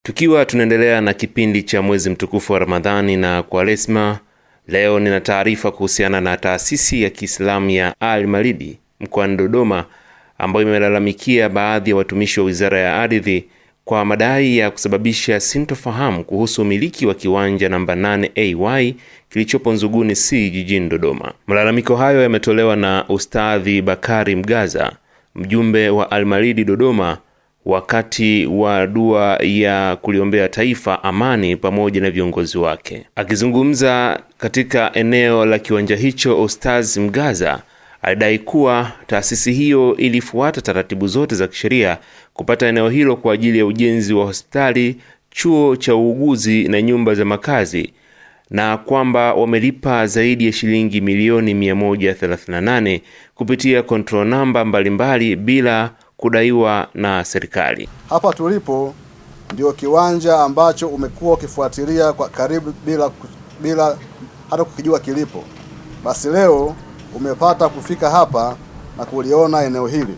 Tukiwa tunaendelea na kipindi cha mwezi mtukufu wa Ramadhani na Kwaresma, leo nina taarifa kuhusiana na taasisi ya Kiislamu ya Al-Malidi mkoani Dodoma, ambayo imelalamikia baadhi ya watumishi wa Wizara ya Ardhi kwa madai ya kusababisha sintofahamu kuhusu umiliki wa kiwanja namba 8AY kilichopo Nzuguni C jijini Dodoma. Malalamiko hayo yametolewa na Ustadhi Bakari Mgaza, mjumbe wa Al-Malidi Dodoma, wakati wa dua ya kuliombea taifa amani pamoja na viongozi wake. Akizungumza katika eneo la kiwanja hicho, Ustadhi Mgaza alidai kuwa taasisi hiyo ilifuata taratibu zote za kisheria kupata eneo hilo kwa ajili ya ujenzi wa hospitali, chuo cha uuguzi na nyumba za makazi, na kwamba wamelipa zaidi ya shilingi milioni 138 kupitia control number mbalimbali bila kudaiwa na serikali. Hapa tulipo ndio kiwanja ambacho umekuwa ukifuatilia kwa karibu bila hata kukijua kilipo. Basi leo umepata kufika hapa na kuliona eneo hili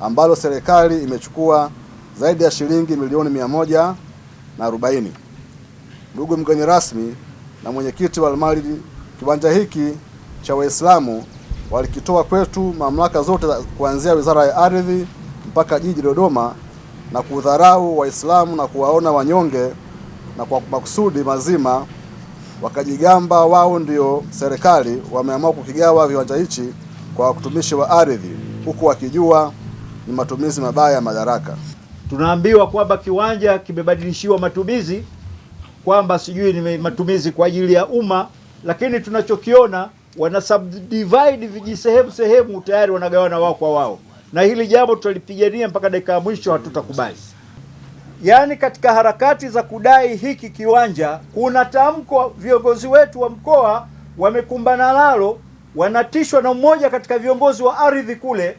ambalo serikali imechukua zaidi ya shilingi milioni 140. Ndugu mgeni rasmi na mwenyekiti wa Al-Malidi, kiwanja hiki cha Waislamu walikitoa kwetu mamlaka zote kuanzia Wizara ya Ardhi mpaka jiji Dodoma, na kudharau Waislamu na kuwaona wanyonge, na kwa makusudi mazima wakajigamba wao ndio serikali wameamua kukigawa viwanja hichi kwa watumishi wa ardhi, huku wakijua ni matumizi mabaya ya madaraka. Tunaambiwa kwamba kiwanja kimebadilishiwa matumizi, kwamba sijui ni matumizi kwa ajili ya umma, lakini tunachokiona wana subdivide vijisehemu tayari wanagawana wao kwa wao, na hili jambo tutalipigania mpaka dakika ya mwisho, hatutakubali. Yaani katika harakati za kudai hiki kiwanja, kuna tamko viongozi wetu wa mkoa wamekumbana nalo, wanatishwa na mmoja katika viongozi wa ardhi kule,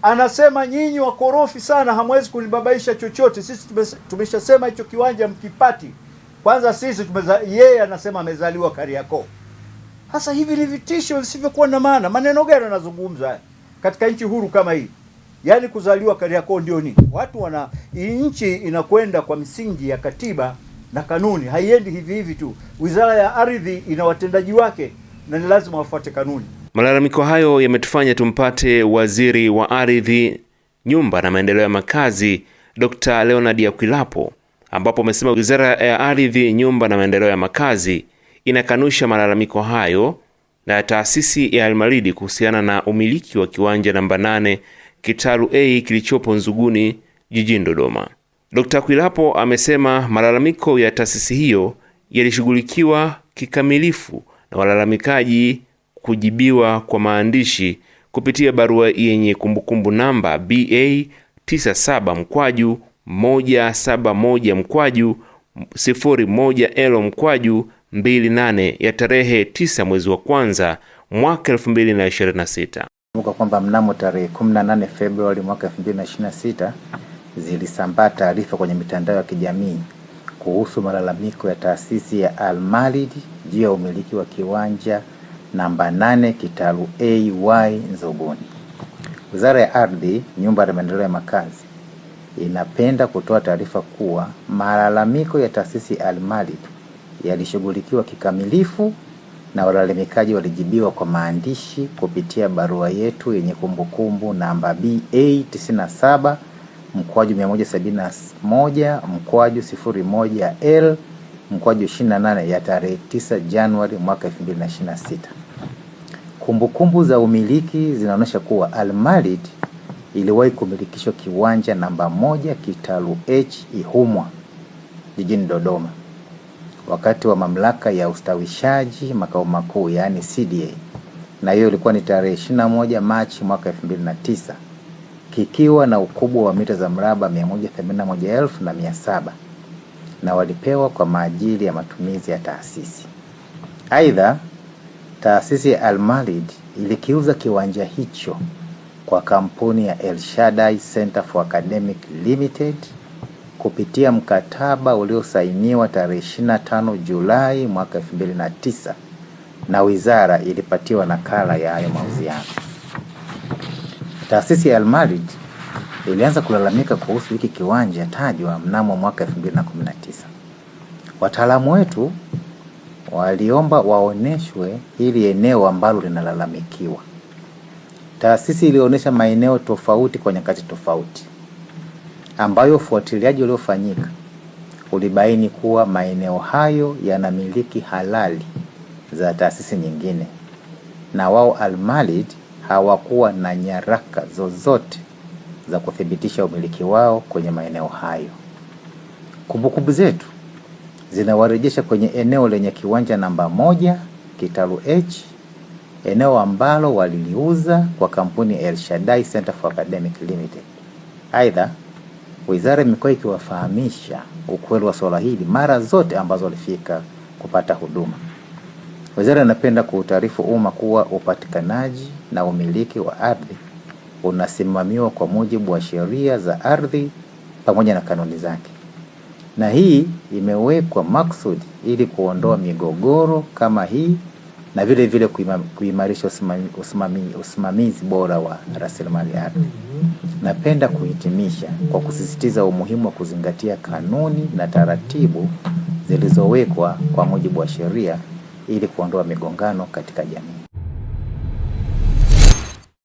anasema nyinyi wakorofi sana, hamwezi kunibabaisha chochote, sisi tumeshasema hicho kiwanja mkipati. Kwanza sisi yeye anasema amezaliwa Kariakoo. Sasa hivi ni vitisho visivyokuwa na maana. Maneno gani anazungumza katika nchi huru kama hii? Yaani kuzaliwa Kariakoo ndio nini? Watu nchi inakwenda kwa misingi ya katiba na kanuni, haiendi hivi hivi tu. Wizara ya Ardhi ina watendaji wake na ni lazima wafuate kanuni. Malalamiko hayo yametufanya tumpate Waziri wa Ardhi, Nyumba na Maendeleo ya Makazi, Dr. Leonard Akwilapo, ambapo amesema Wizara ya Ardhi, Nyumba na Maendeleo ya Makazi inakanusha malalamiko hayo na taasisi ya Al-Malidi kuhusiana na umiliki wa kiwanja namba 8 Kitalu A kilichopo Nzuguni jijini Dodoma. Dr. Akwilapo amesema malalamiko ya taasisi hiyo yalishughulikiwa kikamilifu na walalamikaji kujibiwa kwa maandishi kupitia barua yenye kumbukumbu namba BA 97-1-01L/28 ya tarehe 9 mwezi wa kwanza mwaka 2026. Kumbuka kwamba mnamo tarehe 18 Februari mwaka 2026 zilisambaa taarifa kwenye mitandao ya kijamii kuhusu malalamiko ya taasisi ya Al-Malidi juu ya umiliki wa kiwanja namba 8 Kitalu AY Nzuguni. Wizara ya Ardhi, Nyumba na Maendeleo ya Makazi inapenda kutoa taarifa kuwa malalamiko ya taasisi Al-Malidi yalishughulikiwa kikamilifu na walalamikaji walijibiwa kwa maandishi kupitia barua yetu yenye kumbukumbu namba BA 97-1-01L/28 ya tarehe 9 Januari mwaka 2026. Kumbukumbu za umiliki zinaonyesha kuwa Al-Malidi iliwahi kumilikishwa kiwanja namba 1 Kitalu H Ihumwa jijini Dodoma wakati wa mamlaka ya ustawishaji makao makuu, yani CDA, na hiyo ilikuwa ni tarehe 21 Machi mwaka 2009, kikiwa na ukubwa wa mita za mraba 181,700 na walipewa kwa maajili ya matumizi ya taasisi. Aidha, taasisi ya Al-Malidi ilikiuza kiwanja hicho kwa kampuni ya El Shaddai Center for Academic Limited kupitia mkataba uliosainiwa tarehe 25 Julai mwaka 2009, na wizara ilipatiwa nakala ya hayo mauziano. Taasisi ya Al-Malidi ilianza kulalamika kuhusu hiki kiwanja tajwa mnamo mwaka 2019. Wataalamu wetu waliomba waoneshwe hili eneo ambalo linalalamikiwa. Taasisi ilionyesha maeneo tofauti kwa nyakati tofauti, ambayo ufuatiliaji uliofanyika ulibaini kuwa maeneo hayo yanamiliki halali za taasisi nyingine, na wao Al-Malid hawakuwa na nyaraka zozote za kuthibitisha umiliki wao kwenye maeneo hayo. Kumbukumbu zetu zinawarejesha kwenye eneo lenye kiwanja namba 1 Kitalu H, eneo ambalo waliliuza kwa kampuni El Shaddai Center for Academic Limited. Aidha, wizara imekuwa ikiwafahamisha ukweli wa swala hili mara zote ambazo walifika kupata huduma. Wizara inapenda kuutaarifu umma kuwa upatikanaji na umiliki wa ardhi unasimamiwa kwa mujibu wa sheria za ardhi pamoja na kanuni zake, na hii imewekwa maksudi ili kuondoa migogoro kama hii na vile vile kuimarisha usimamizi bora wa rasilimali ardhi. Napenda kuhitimisha kwa kusisitiza umuhimu wa kuzingatia kanuni na taratibu zilizowekwa kwa mujibu wa sheria ili kuondoa migongano katika jamii.